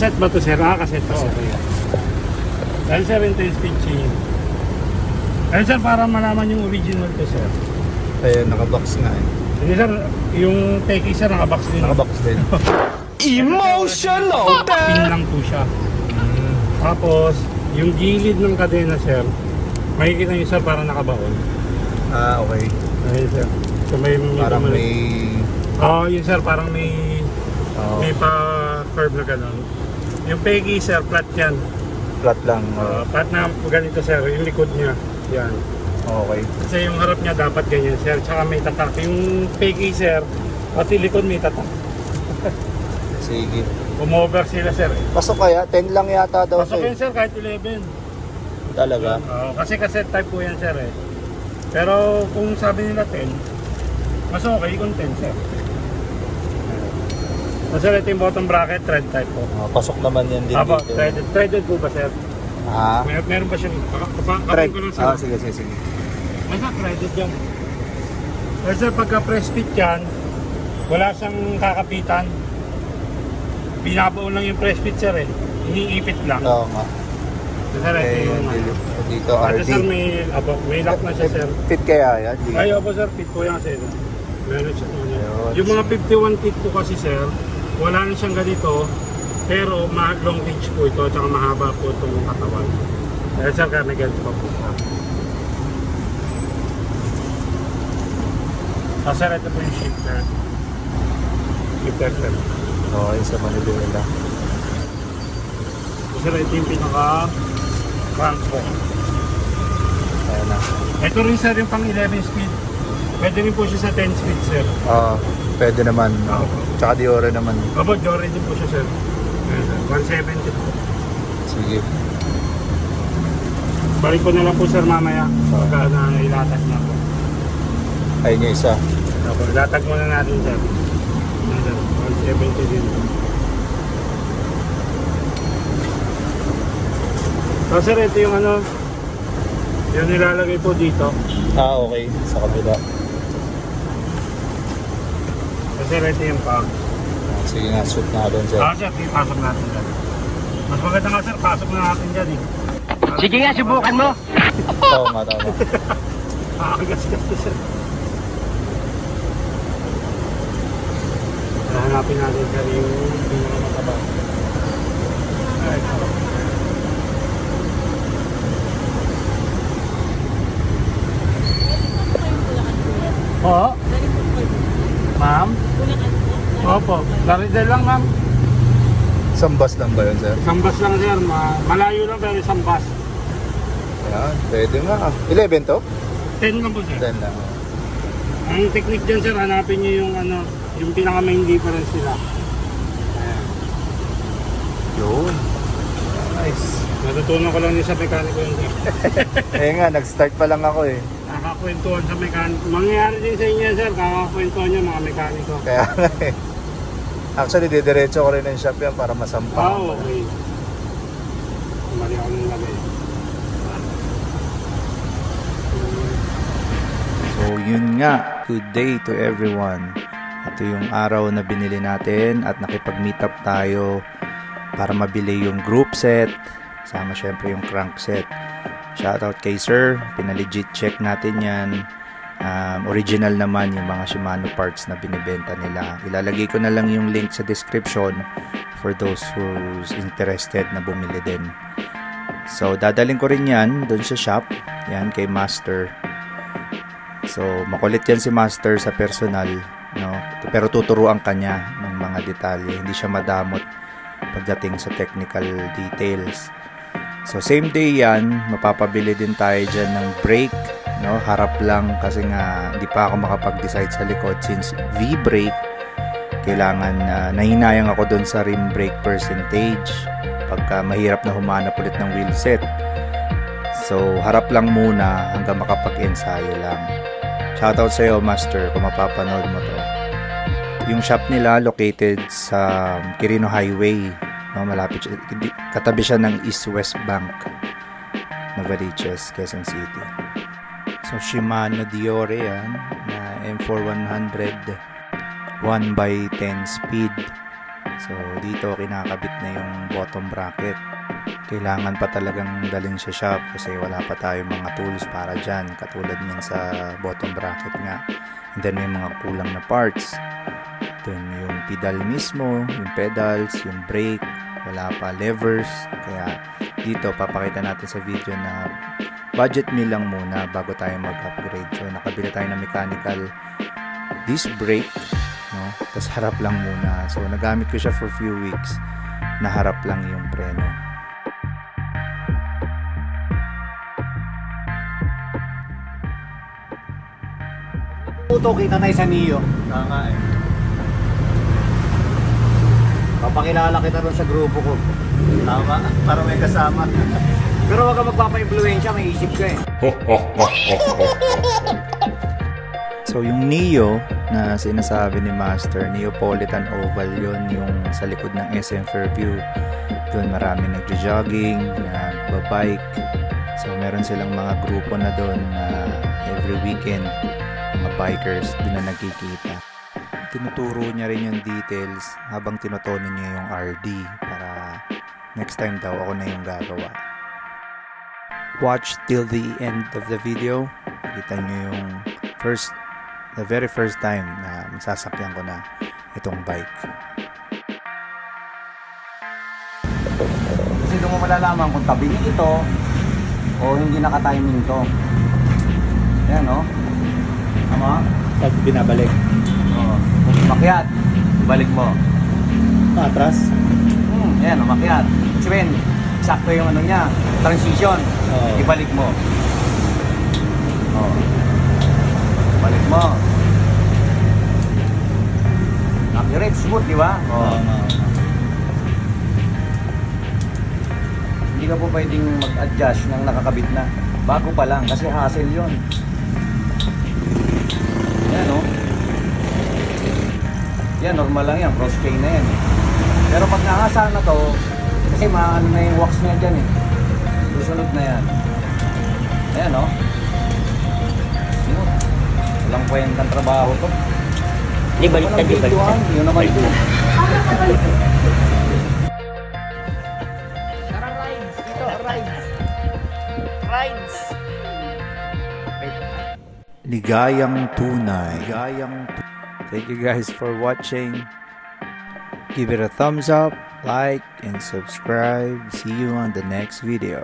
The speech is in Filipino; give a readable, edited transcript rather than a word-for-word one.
Cassette ba to sir? Cassette to sir. Dahil sir, yung 10-speed chain. Ayun sir, para malaman yung original to sir. Ayun, nakabox nga eh. Hindi sir, yung Teki sir, nakabox din. Nakabox din. Emotional! Pin lang po siya. Tapos, yung gilid ng kadena sir, makikita nyo sir, parang nakabaon. Ah, okay. Ayun sir. So may Parang may... yun sir, parang may Oh, may pa-curve na gano'n. Yung Peggy sir, flat yan. flat lang. Flat na ganito sir, yung likod niya. Yan. Okay. Kasi yung harap niya dapat ganyan sir, tsaka may tatak. Yung Peggy sir, pati likod may tatak. Sige. Umover sila sir. Pasok kaya? 10 lang yata daw. Pasok yun sir kahit 11. Talaga? Kasi cassette type po yan sir eh. Pero kung sabi nila 10, mas okay kung 10 sir. Kasi ito yung bottom bracket, thread type po. Pasok naman yan din Apo, dito. threaded po ba sir? Ah? Meron ba siyang Thread. ko lang sir. Sige, sige, sige. Basta threaded yan. Pero sir, pagka press fit yan, wala siyang kakapitan. Binabaon lang yung press fit sir eh. Iniipit lang. Oo nga. Sir, ito yung Dito, Ito RD. sir, may lock na siya sir. Fit kaya yan? Di. Ay, opo sir, fit po yan sir. Meron siya po niya. Ayun. Yung mga 51 feet po kasi sir, wala na siyang ganito, pero long range po ito, at mahaba po itong katawan. Dahil sir, kaya may ganito pa po siya. Sir, ito po yung shifter. Shifter sir. Oo, yung sa Manila. Sir, ito yung pinaka-crank po. Ayan na. Ito rin sir yung pang 11 speed. Pwede rin po siya sa 10 speed sir. Pwede naman. Tsaka Diore naman. Opo, Jory din po siya sir. Ayan, sir. 170 po. Sige. Balik ko na lang po sir mamaya. Pagka na ilatag na po. Ayun yung isa. Opo, ilatag muna natin sir. Ayan, sir. 170 din. So sir, ito yung yung nilalagay po dito. Okay. Sa kabila. So sir, ito yung pang. Sige nga, shoot natin sir. Sir, pasok natin dyan. Mas maganda nga sir, pasok na natin dyan eh. Sige nga, subukan mo. Oo nga, tama. Kakagas-gas to sir. Hanapin natin sir yung pinakamataba. Alright. Oo. Ma'am? Opo. Laridel lang ma'am. Isang bus lang ba yun sir? Isang bus lang sir. Malayo lang pero isang bus. Ayan, pwede nga. 11 to? 10 lang po sir. 10 lang. Ang technique dyan sir, hanapin nyo yung yung pinaka main difference nila. Yun. Nice. Natutunan ko lang din sa mekaniko yun sir. Nga, nag-start pa lang ako eh. Kakakwentuhan sa mekaniko. Mangyayari din sa inyo sir, kakakwentuhan nyo mga mekaniko. Kaya actually, didiretso ko rin ng shop yan para masampang. Okay. Mali ako nung lagay. So yun nga, good day to everyone. Ito yung araw na binili natin at nakipag-meet up tayo para mabili yung group set, sama syempre yung crank set. Shoutout kay sir, pinalegit check natin yan. Original naman yung mga Shimano parts na binibenta nila. Ilalagay ko na lang yung link sa description for those who's interested na bumili din. So dadalhin ko rin yan doon sa shop, yan kay Master. So makulit yan si Master sa personal, no? Pero tuturuan kanya ng mga detalye, hindi siya madamot pagdating sa technical details. So same day yan, mapapabili din tayo dyan ng brake, no? Harap lang kasi nga hindi pa ako makapag-decide sa likod since V-brake. Kailangan nahinayang ako doon sa rim brake percentage pagka mahirap na humanap ulit ng wheel set. So harap lang muna hanggang makapag-ensayo lang. Shoutout sa iyo Master kung mapapanood mo to. Yung shop nila located sa Quirino Highway, no, malapit siya, katabi siya ng East-West Bank, Novaliches, Quezon City. So Shimano Diore yan na M4100 1x10 speed. So dito kinakabit na yung bottom bracket. Kailangan pa talagang dalhin sa shop kasi wala pa tayong mga tools para dyan, katulad nun sa bottom bracket nga. And then may mga kulang na parts. Dun yung pedal mismo, yung pedals, yung brake, wala pa, levers. Kaya dito papakita natin sa video na budget meal lang muna bago tayo mag-upgrade. So nakabili tayo ng mechanical disc brake, no? Tapos harap lang muna. So nagamit ko siya for few weeks. Naharap lang yung preno. Puto kita na sa Neo. Tama eh. Papakilala kita doon sa grupo ko. Tama. Para may kasama. Pero wag ka magpapa-impluensya, may isip ka eh. So yung Neo na sinasabi ni Master, Neapolitan Oval yun, yung sa likod ng SM Fairview. Doon marami nagjo-jogging, nagbabike. So meron silang mga grupo na doon na every weekend, mga bikers, doon na nagkikita. Tinuturo niya rin yung details habang tinutono niya yung RD para next time daw ako na yung gagawa. Watch till the end of the video. Kita niyo yung the very first time na masasakyan ko na itong bike. Kasi doon mo malalaman kung tabi niya ito o hindi naka-timing to. Ayan no? Tama? Pag binabalik. Oo. Kung umakyat, ibalik mo. Atras? Ayan, umakyat. Sabihin, sakto yung ano niya, transition. Oo. Ibalik mo. Oo. Ibalik mo. Accurate, smooth, di ba? Oo. Hindi ka po pwedeng mag-adjust ng nakakabit na. Bago pa lang, kasi hassle yun. Yan, no? Yan, normal lang yan. Cross chain na yan. Pero pag nakasa na to, kasi maano na yung wax niya dyan eh. Susunod na yan. Ayan, no? Smooth. Walang kwentang trabaho to. Di baliktad, di baliktad. Yun naman ito. Tara, rides. Dito, rides. Rides. Ligayang tunay. Thank you guys for watching. Give it a thumbs up, like, and subscribe. See you on the next video.